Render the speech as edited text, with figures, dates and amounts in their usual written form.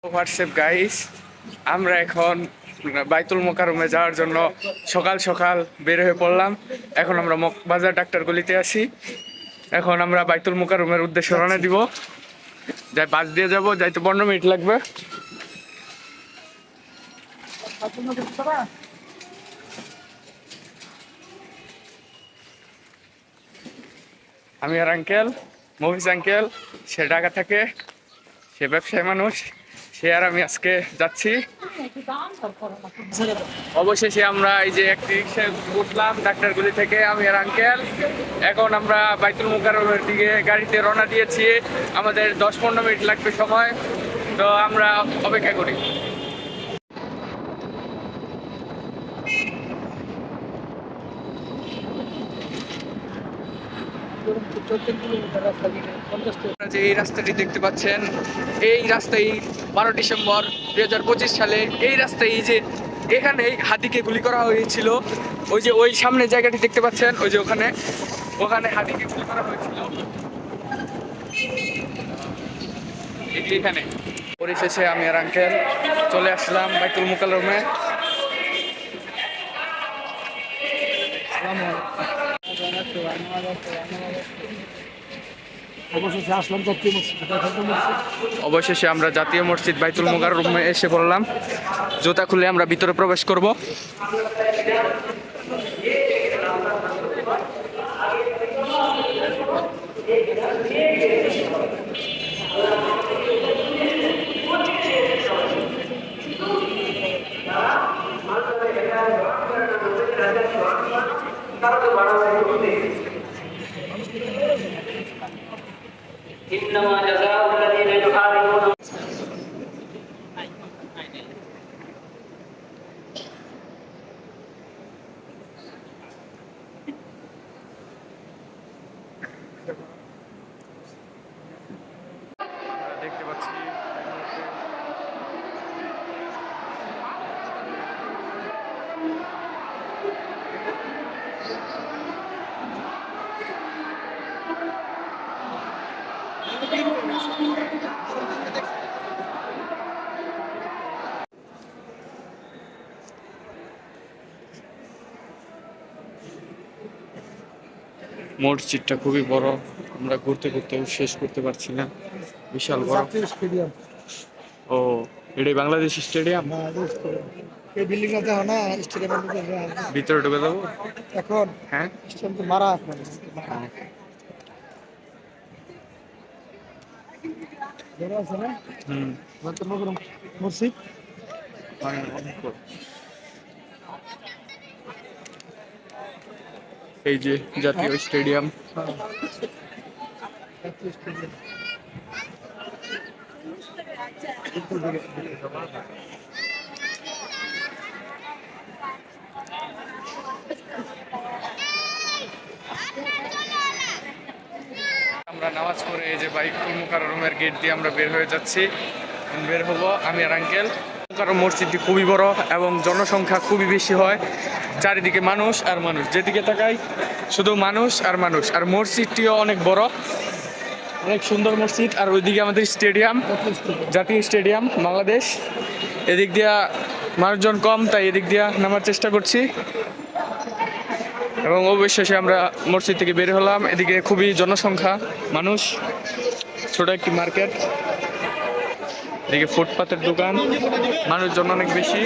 WhatsApp guys, আমরা এখন বাইতুল মোকাররমে যাওয়ার জন্য সকাল সকাল বের হয়ে পড়লাম। এখন আমরা মগবাজার ডাক্তার গলিতে আছি। এখন আমরা বাইতুল মোকাররমের উদ্দেশ্যে রওনা দিব। যাই বাস দিয়ে যাব, যাইতে 15 মিনিট লাগবে। আমি আর আঙ্কেল, মফিজ আঙ্কেল, সে ঢাকা থাকে, সে ব্যবসায়ী মানুষ, সে আর আমি আজকে যাচ্ছি। অবশেষে আমরা এই যে একটি রিক্সায় উঠলাম ডাক্তারগুলি থেকে, আমি আর আঙ্কেল। এখন আমরা বাইতুল মোকাররমের দিকে গাড়িতে রওনা দিয়েছি। আমাদের 10-15 মিনিট লাগবে সময়, তো আমরা অপেক্ষা করি। যে এই রাস্তাটি দেখতে পাচ্ছেন, এই রাস্তায় 12 ডিসেম্বর 2025 সালে এই রাস্তায় এই যে এখানে হাতিকে গুলি করা হয়েছিল। ওই যে ওই সামনে জায়গাটি দেখতে পাচ্ছেন, ওই যে ওখানে হাতিকে গুলি করা হয়েছিল এখানে। পরিশেষে আমি আর আঙ্কেল চলে আসলাম বাইতুল মোকাররমে। অবশেষে আমরা জাতীয় মসজিদ বাইতুল মোকাররমে এসে পড়লাম। জুতা খুলে আমরা ভিতরে প্রবেশ করব। দেখতে পাচ্ছি মসজিদটা খুবই বড়, আমরা ঘুরতে ঘুরতেও শেষ করতে পারছি না, বিশাল বড়। ও, এটাই বাংলাদেশ স্টেডিয়াম। এই বিল্ডিংটাতে হয় না স্টেডিয়ামের ভিতরে ঢুকে যাবো এখন। হ্যাঁ, স্টেডিয়াম তো মারা এখন। বড় আছে না? মসজিদ এই যে জাতীয় স্টেডিয়াম। আমরা নামাজ পড়ে এই যে বাইতুল মোকাররমের গেট দিয়ে আমরা বের হয়ে যাচ্ছি। বের হব আমি আর আঙ্কেল। কারণ মসজিদটি খুবই বড় এবং জনসংখ্যা খুবই বেশি হয়। চারিদিকে মানুষ আর মানুষ, যেদিকে তাকাই শুধু মানুষ আর মানুষ। আর মসজিদটিও অনেক বড়, অনেক সুন্দর মসজিদ। আর ওইদিকে আমাদের স্টেডিয়াম, জাতীয় স্টেডিয়াম বাংলাদেশ। এদিক দিয়া মানুষজন কম, তাই এদিক দিয়া নামার চেষ্টা করছি। এবং অবশেষে আমরা মসজিদ থেকে বের হলাম। এদিকে খুবই জনসংখ্যা, মানুষ, ছোট একটি মার্কেট, এদিকে ফুটপাতের দোকান, মানুষজন অনেক বেশি।